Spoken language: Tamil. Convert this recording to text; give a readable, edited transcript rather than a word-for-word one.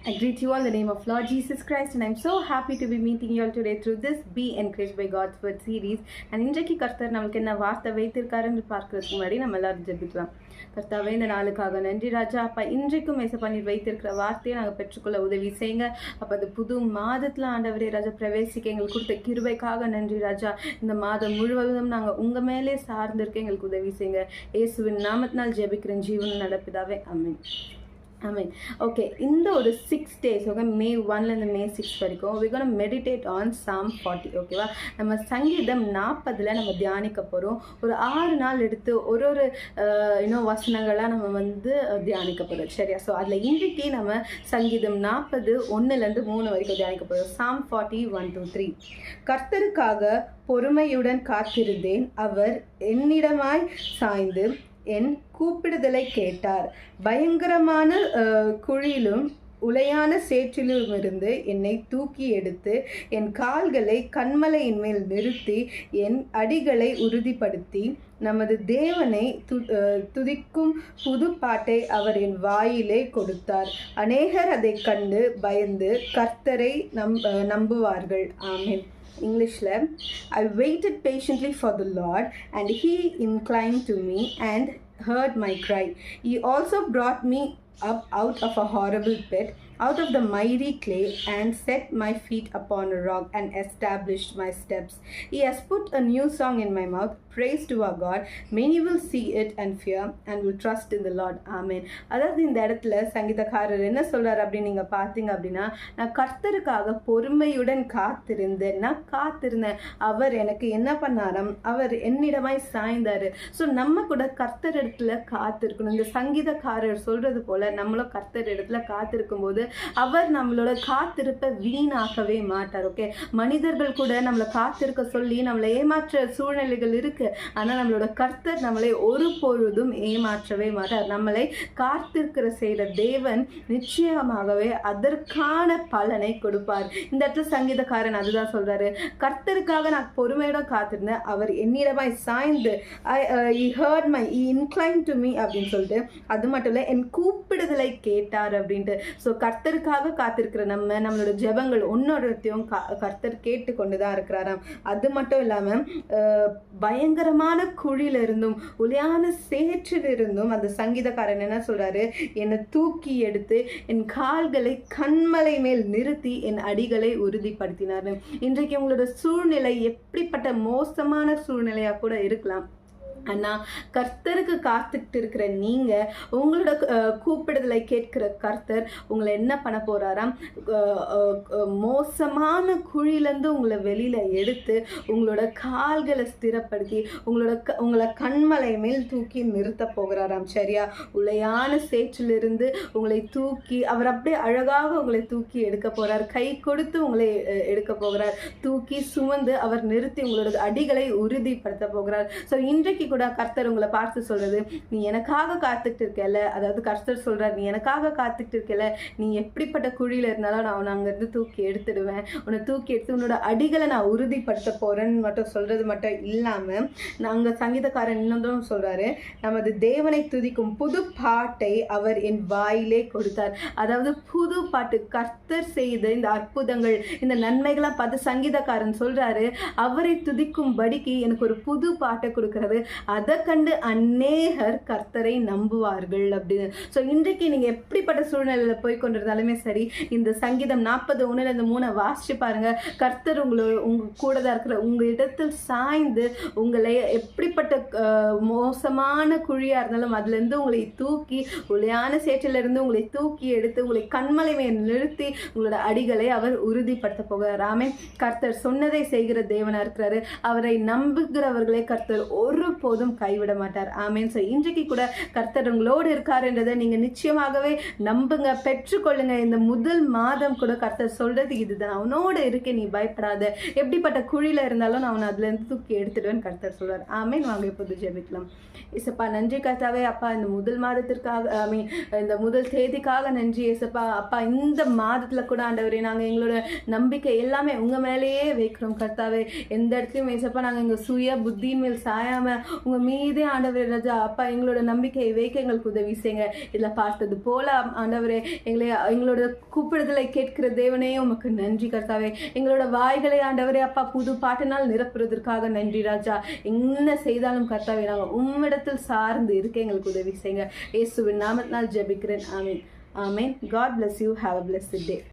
I greet you all in the name of Lord Jesus Christ, and I'm so happy to be meeting you all today through this Be Encouraged by God's Word series. And இன்றைக்கு கர்த்தர் நமக்கு என்ன வார்த்தை வைத்திருக்காருன்னு பார்க்கறதுக்கு முன்னாடி நம்ம எல்லாரும் ஜெபிக்கலாம். கர்த்தாவே, இந்த நாளுக்காக நன்றி ராஜா. அப்பா, இன்றைக்கும் மேசப்பா நீர் வைத்திருக்கிற வார்த்தையை நாங்கள் பெற்றுக்கொள்ள உதவி செய்யுங்க. அப்போ அது புது மாதத்தில் ஆண்டவரே ராஜா பிரவேசிக்க எங்களுக்கு கொடுத்த கிருபைக்காக நன்றி ராஜா. இந்த மாதம் முழுவதும் நாங்கள் உங்கள் மேலே சார்ந்திருக்க எங்களுக்கு உதவி செய்யுங்க. இயேசுவின் நாமத்தினால் ஜெபிக்கிறேன் ஜீவன் நடப்பிதாவே, ஆமென். ஆமென். ஓகே, இந்த ஒரு 6 days, ஓகே, May 1லேருந்து May 6 வரைக்கும் we're going to meditate on Psalm 40. ஓகேவா? நம்ம சங்கீதம் 40 நம்ம தியானிக்க போகிறோம். ஒரு 6 நாள் எடுத்து ஒரு வசனங்களாக நம்ம தியானிக்க போகிறோம். சரியா? ஸோ அதில் இன்றைக்கு நம்ம சங்கீதம் 40 1லேருந்து 3 வரைக்கும் தியானிக்க போகிறோம். Psalm 40 1 to 3. கர்த்தருக்காக பொறுமையுடன் காத்திருந்தேன், அவர் என்னிடமாய் சாய்ந்து என் கூப்பிடுதலை கேட்டார். பயங்கரமான குழியிலும் உளையான சேற்றிலுமிருந்து என்னை தூக்கி எடுத்து என் கால்களை கன்மலையின் மேல் நிறுத்தி என் அடிகளை உறுதிப்படுத்தி நமது தேவனை துதிக்கும் புது பாட்டை அவர் என் வாயிலே கொடுத்தார். அநேகர் அதை கண்டு பயந்து கர்த்தரை நம்புவார்கள். ஆமென். Englishல, I waited patiently for the Lord, and he inclined to me and heard my cry. He also brought me up out of a horrible pit, out of the miry clay, and set my feet upon a rock and established my steps. He has put a new song in my mouth, praise to our God. Many will see it and fear and will trust in the Lord. Amen. அதாவது இந்த இடத்துல சங்கீதக்காரர் என்ன சொல்றாரு அப்படின்னு நீங்க பார்த்தீங்க அப்படின்னா, நான் கர்த்தருக்காக பொறுமையுடன் காத்திருந்தேன். அவர் எனக்கு என்ன பண்ணாராம்? அவர் என்னிடமாய் சாய்ந்தாரு. ஸோ நம்ம கூட கர்த்தர் இடத்துல காத்திருக்கணும். இந்த சங்கீதக்காரர் சொல்றது போல நம்மளும் கர்த்தர் இடத்துல காத்திருக்கும் போது அவர் நம்மளோட காத்திருப்பை வீணாக்கவே மாட்டார். ஓகே, மனிதர்கள் கூட நம்மளை காத்திருக்க சொல்லி நம்மளை ஏமாற்ற சூழ்நிலைகள் இருக்கு. ஆனால் நம்மளோட கர்த்தர் நம்மளை ஒரு பொழுதும் ஏமாற்றவே மாட்டார். நம்மளை காத்திருக்கிற செய்கிற தேவன் நிச்சயமாகவே அதற்கான பலனை கொடுப்பார். இந்த இடத்துல சங்கீதக்காரன் அதுதான் சொல்றாரு, கர்த்தருக்காக நான் பொறுமையோட காத்திருந்தேன், அவர் என்னிடமாய் சாய்ந்து he inclined to me அப்படின்னு சொல்லிட்டு, அது மட்டும் இல்லை என் கூப்பிடுதலை கேட்டார் அப்படின்ட்டு. ஸோ கர்த்தருக்காக காத்திருக்கிற நம்மளோட ஜெபங்கள் ஒன்னொருத்தையும் கர்த்தர் கேட்டு கொண்டு தான் இருக்கிறாராம். அது மட்டும் இல்லாமல் பயங்கரமான குழியிலிருந்தும் உளையான சேற்றிலிருந்தும் அந்த சங்கீதக்காரன் என்ன சொல்றாரு, என்னை தூக்கி எடுத்து என் கால்களை கன்மலை மேல் நிறுத்தி என் அடிகளை உறுதிப்படுத்தினார். இன்றைக்கு உங்களோட சூழ்நிலை எப்படிப்பட்ட மோசமான சூழ்நிலையா கூட இருக்கலாம். ஆனால் கர்த்தருக்கு காத்துட்டு இருக்கிற நீங்கள், உங்களோட கூப்பிடுதலை கேட்கிற கர்த்தர் உங்களை என்ன பண்ண போகிறாராம்? மோசமான குழியிலேருந்து உங்களை வெளியில் எடுத்து உங்களோட கால்களை ஸ்திரப்படுத்தி உங்களை கண்மலை மேல் தூக்கி நிறுத்த போகிறாராம். சரியா? உளையான சேற்றிலிருந்து உங்களை தூக்கி அவர் அப்படியே அழகாக உங்களை தூக்கி எடுக்க போகிறார். கை கொடுத்து உங்களை எடுக்க போகிறார். தூக்கி சுமந்து அவர் நிறுத்தி உங்களோட அடிகளை உறுதிப்படுத்த போகிறார். ஸோ இன்றைக்கு கூட கர்த்தர் உங்களை பார்த்து சொல்றது, நீ எனக்காக காத்துக்கிட்டு இருக்கல, அதாவது கர்த்தர் சொல்றார், நீ எனக்காக காத்துக்கிட்டு இருக்கல, நீ எப்படிப்பட்ட குழியில இருந்தாலும் நான் உன்னை அங்கிருந்து தூக்கி எடுத்துடுவேன், உன்னை தூக்கி எடுத்து உன்னோட அடிகளை நான் உறுதிப்படுத்த போறேன்னு மட்டும் சொல்றது மட்டும் இல்லாம நாங்க சங்கீதக்காரன் இன்னொன்றும் சொல்றாரு, நமது தேவனை துதிக்கும் புது பாட்டை அவர் என் வாயிலே கொடுத்தார். அதாவது புது பாட்டு, கர்த்தர் செய்த இந்த அற்புதங்கள், இந்த நன்மைகளை பார்த்து சங்கீதக்காரன் சொல்றாரு, அவரை துதிக்கும்படிக்கு எனக்கு ஒரு புது பாட்டை கொடுக்கிறது, அதை கண்டு அநேகர் கர்த்தரை நம்புவார்கள் அப்படின்னு. ஸோ இன்றைக்கு நீங்கள் எப்படிப்பட்ட சூழ்நிலையில் போய் கொண்டிருந்தாலுமே சரி, இந்த சங்கீதம் 41:3 வாசிச்சு பாருங்க. கர்த்தர் உங்க கூட தான் இருக்கிற உங்கள் இடத்தில் சாய்ந்து உங்களை எப்படிப்பட்ட மோசமான குழியாக இருந்தாலும் அதுலேருந்து உங்களை தூக்கி உளையான சேற்றிலிருந்து உங்களை தூக்கி எடுத்து உங்களை கண்மலை மேல் நிறுத்தி உங்களோட அடிகளை அவர் உறுதிப்படுத்த போகிறார். ஆமென். கர்த்தர் சொன்னதை செய்கிற தேவனாக இருக்கிறாரு. அவரை நம்புகிறவர்களை கர்த்தர் ஒருபோதும் கைவிட மாட்டார். ஆமென். ஸோ இன்றைக்கு கூட கர்த்தர் உங்களோடு இருக்காருன்றதை நீங்கள் நிச்சயமாகவே நம்புங்க, பெற்றுக்கொள்ளுங்க. இந்த முதல் மாதம் கூட கர்த்தர் சொல்றது இதுதான், அவனோடு இருக்கேன், நீ பயப்படாத, எப்படிப்பட்ட குழியில இருந்தாலும் நான் அவனை அதுலேருந்து தூக்கி எடுத்துடுவேன் கர்த்தர் சொல்றார். ஆமென். வாங்க இப்போது ஜெபிக்கலாம். இசப்பா, நன்றி கர்த்தாவே. அப்பா, இந்த முதல் மாதத்திற்காக இந்த முதல் தேதிக்காக நன்றி ஏசப்பா. அப்பா, இந்த மாதத்தில் கூட ஆண்டவரே நாங்கள் எங்களோட நம்பிக்கை எல்லாமே உங்கள் மேலேயே வைக்கிறோம் கர்த்தாவே. எந்த இடத்துலையும் ஏசப்பா நாங்கள் எங்கள் சுய புத்தியின் மேல் சாயாமல் உங்கள் மீதே ஆண்டவரே ராஜா அப்பா எங்களோட நம்பிக்கையை வைக்க எங்களுக்கு உதவி செய்யுங்க. இதில் பார்த்தது போல ஆண்டவரே எங்களோட கூப்பிடுதலை கேட்கிற தேவனே உமக்கு நன்றி கர்த்தாவே. எங்களோட வாய்களை ஆண்டவரே அப்பா புது பாட்டினால் நிரப்புறதற்காக நன்றி ராஜா. என்ன செய்தாலும் கர்த்தாவே நாங்கள் உம்மிடத்தில் சார்ந்து இருக்க எங்களுக்கு உதவி செய்யுங்க. இயேசுவின் நாமத்தினால் ஜெபிக்கிறேன். ஆமென். ஆமென். God bless you. Have a blessed day.